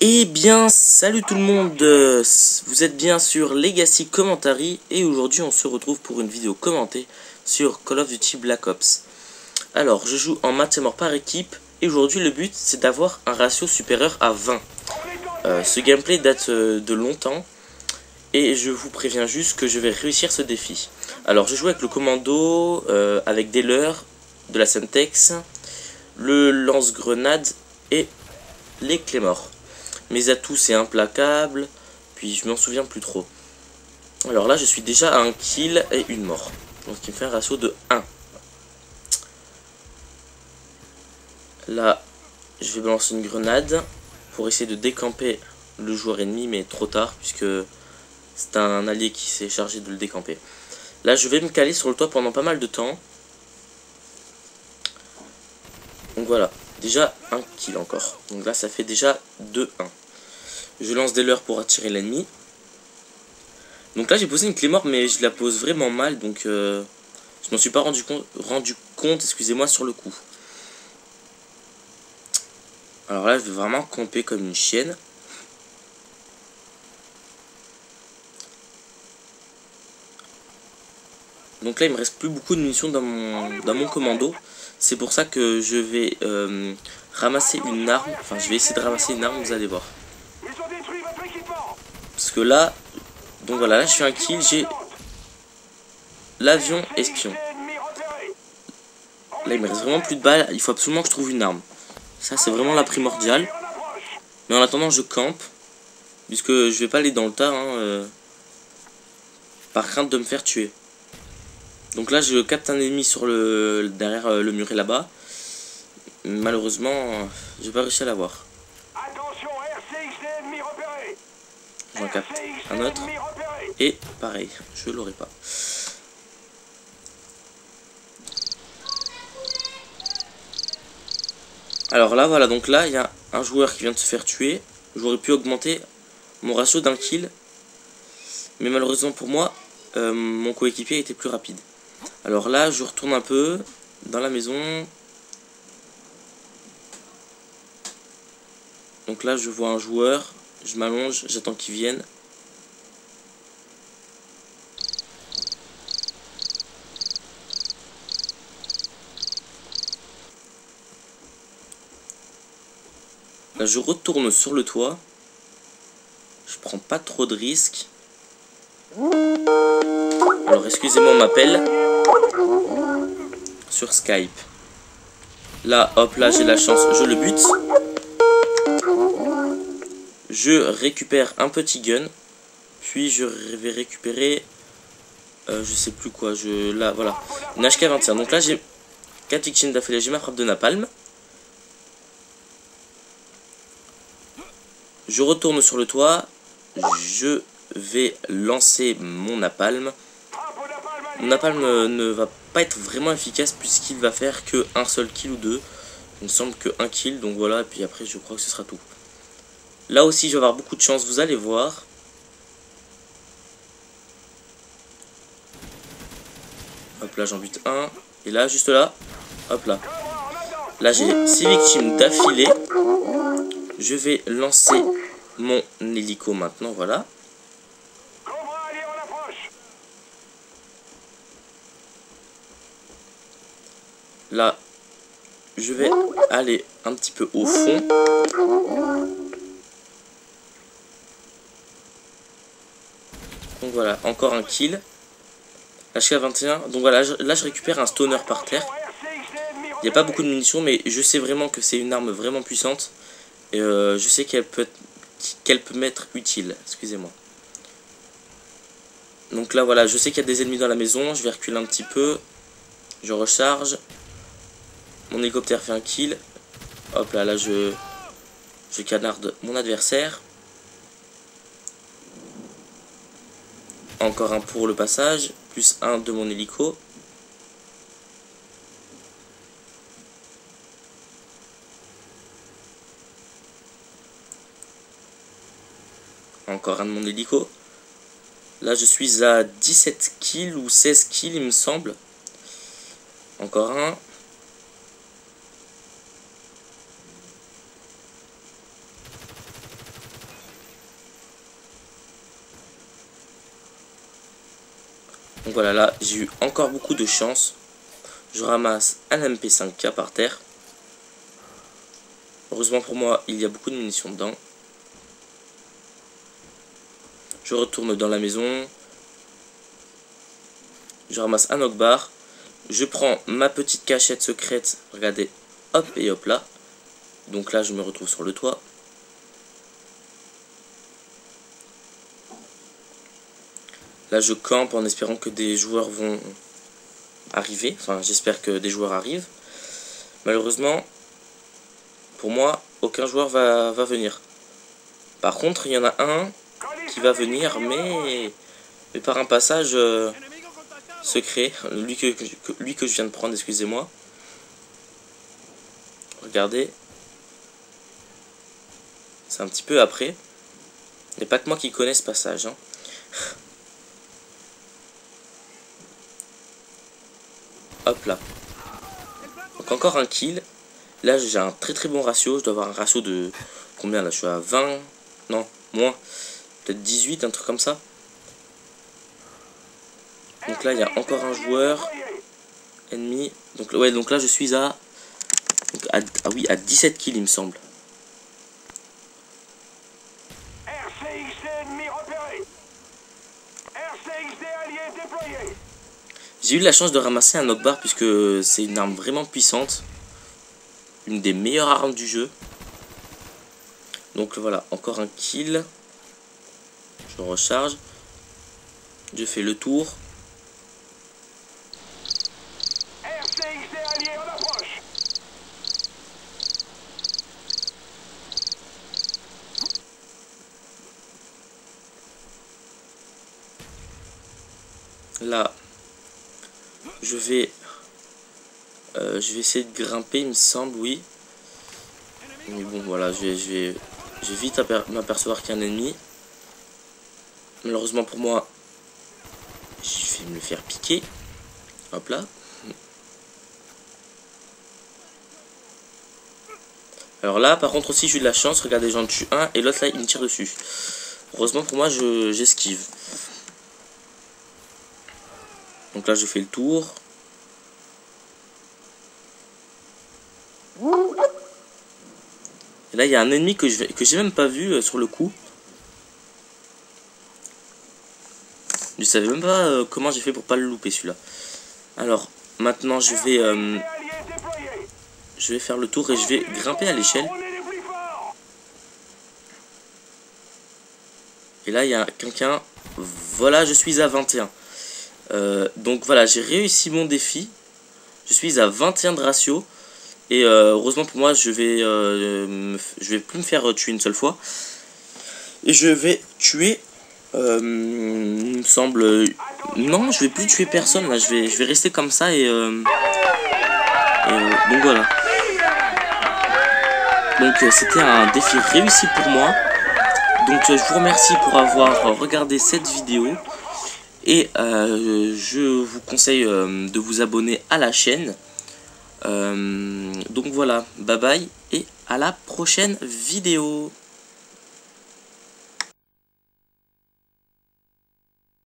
Eh bien, salut tout le monde, vous êtes bien sur Legacy Commentary et aujourd'hui on se retrouve pour une vidéo commentée sur Call of Duty Black Ops. Alors, je joue en match à mort par équipe et aujourd'hui le but c'est d'avoir un ratio supérieur à 20. Ce gameplay date de longtemps et je vous préviens juste que je vais réussir ce défi. Alors, je joue avec le commando, avec des leurres, de la Semtex, le lance-grenade et les Claymore. Mes atouts c'est implacable, puis je m'en souviens plus trop. Alors là je suis déjà à un kill et une mort, donc ce qui me fait un ratio de 1. Là je vais balancer une grenade pour essayer de décamper le joueur ennemi, mais trop tard puisque c'est un allié qui s'est chargé de le décamper. Là je vais me caler sur le toit pendant pas mal de temps. Donc voilà, déjà un kill encore. Donc là ça fait déjà 2-1. Je lance des leurres pour attirer l'ennemi. Donc là j'ai posé une Claymore mais je la pose vraiment mal. Donc je m'en suis pas rendu compte, excusez-moi, sur le coup. Alors là je vais vraiment camper comme une chienne. Donc là il me reste plus beaucoup de munitions dans mon commando. C'est pour ça que je vais ramasser une arme. Enfin je vais essayer de ramasser une arme, vous allez voir. Parce que là, donc voilà, là je fais un kill, j'ai l'avion espion. Là il me reste vraiment plus de balles, il faut absolument que je trouve une arme. Ça c'est vraiment la primordiale. Mais en attendant je campe, puisque je vais pas aller dans le tas, par crainte de me faire tuer. Donc là je capte un ennemi sur derrière le muret là-bas. Malheureusement, j'ai pas réussi à l'avoir. J'en capte un autre. Et pareil, je l'aurai pas. Alors là, voilà, donc là, il y a un joueur qui vient de se faire tuer. J'aurais pu augmenter mon ratio d'un kill. Mais malheureusement pour moi, mon coéquipier était plus rapide. Alors là, je retourne un peu dans la maison. Donc là, je vois un joueur. Je m'allonge, j'attends qu'il vienne. Là, je retourne sur le toit. Je prends pas trop de risques. Alors, excusez-moi, on m'appelle sur Skype. Là, hop, là, j'ai la chance, je le bute. Je récupère un petit gun. Puis, je vais récupérer... je sais plus quoi. Là, voilà. Une HK-21. Donc là, j'ai 4 victimes d'affilée. J'ai ma frappe de napalm. Je retourne sur le toit. Je vais lancer mon napalm. Mon napalm ne va pas être vraiment efficace puisqu'il va faire que un seul kill ou deux. Il me semble que un kill, donc voilà, et puis après je crois que ce sera tout. Là aussi je vais avoir beaucoup de chance, vous allez voir. Hop là, j'en bute un. Et là, juste là, hop là. Là j'ai 6 victimes d'affilée. Je vais lancer mon hélico maintenant, voilà. Là, je vais aller un petit peu au fond. Donc voilà, encore un kill. HK-21. Donc voilà, là je récupère un stoner par terre. Il n'y a pas beaucoup de munitions, mais je sais vraiment que c'est une arme vraiment puissante. Et je sais qu'elle peut m'être utile. Excusez-moi. Donc là voilà, je sais qu'il y a des ennemis dans la maison. Je vais reculer un petit peu. Je recharge. Mon hélicoptère fait un kill. Hop là, là je canarde mon adversaire. Encore un pour le passage. Plus un de mon hélico. Encore un de mon hélico. Là je suis à 17 kills ou 16 kills il me semble. Encore un. Donc voilà, là j'ai eu encore beaucoup de chance. Je ramasse un MP5K par terre. Heureusement pour moi, il y a beaucoup de munitions dedans. Je retourne dans la maison. Je ramasse un knockbar. Je prends ma petite cachette secrète. Regardez, hop et hop là. Donc là, je me retrouve sur le toit. Là, je campe en espérant que des joueurs vont arriver. Enfin, j'espère que des joueurs arrivent. Malheureusement, pour moi, aucun joueur va venir. Par contre, il y en a un qui va venir, mais par un passage secret. Lui que je viens de prendre, excusez-moi. Regardez. C'est un petit peu après. Il n'y a pas que moi qui connais ce passage. Hein. Hop là. Donc encore un kill. Là j'ai un très bon ratio. Je dois avoir un ratio de... Combien là? Je suis à 20. Non, moins. Peut-être 18, un truc comme ça. Donc là il y a encore un joueur. Ennemi. Donc, ouais, donc là je suis à... ah oui, à 17 kills il me semble. J'ai eu la chance de ramasser un knockbar puisque c'est une arme vraiment puissante. Une des meilleures armes du jeu. Donc voilà, encore un kill. Je recharge. Je fais le tour. Là, je vais essayer de grimper, il me semble, oui. Mais bon, voilà, je vais vite m'apercevoir qu'il y a un ennemi. Malheureusement pour moi, je vais me le faire piquer. Hop là. Alors là, par contre aussi, j'ai eu de la chance. Regardez, j'en tue un et l'autre là, il me tire dessus. Heureusement pour moi, j'esquive. Donc là, je fais le tour. Et là, il y a un ennemi que j'ai même pas vu sur le coup. Je savais même pas comment j'ai fait pour pas le louper celui-là. Alors, maintenant, je vais faire le tour et je vais grimper à l'échelle. Et là, il y a quelqu'un. Voilà, je suis à 21. Donc voilà, j'ai réussi mon défi. Je suis à 21 de ratio. Et heureusement pour moi, je vais plus me faire tuer une seule fois. Et je vais tuer, il me semble... non, je vais plus tuer personne là. Je vais rester comme ça et donc voilà. Donc c'était un défi réussi pour moi. Donc je vous remercie pour avoir regardé cette vidéo. Et je vous conseille de vous abonner à la chaîne. Donc voilà, bye bye et à la prochaine vidéo.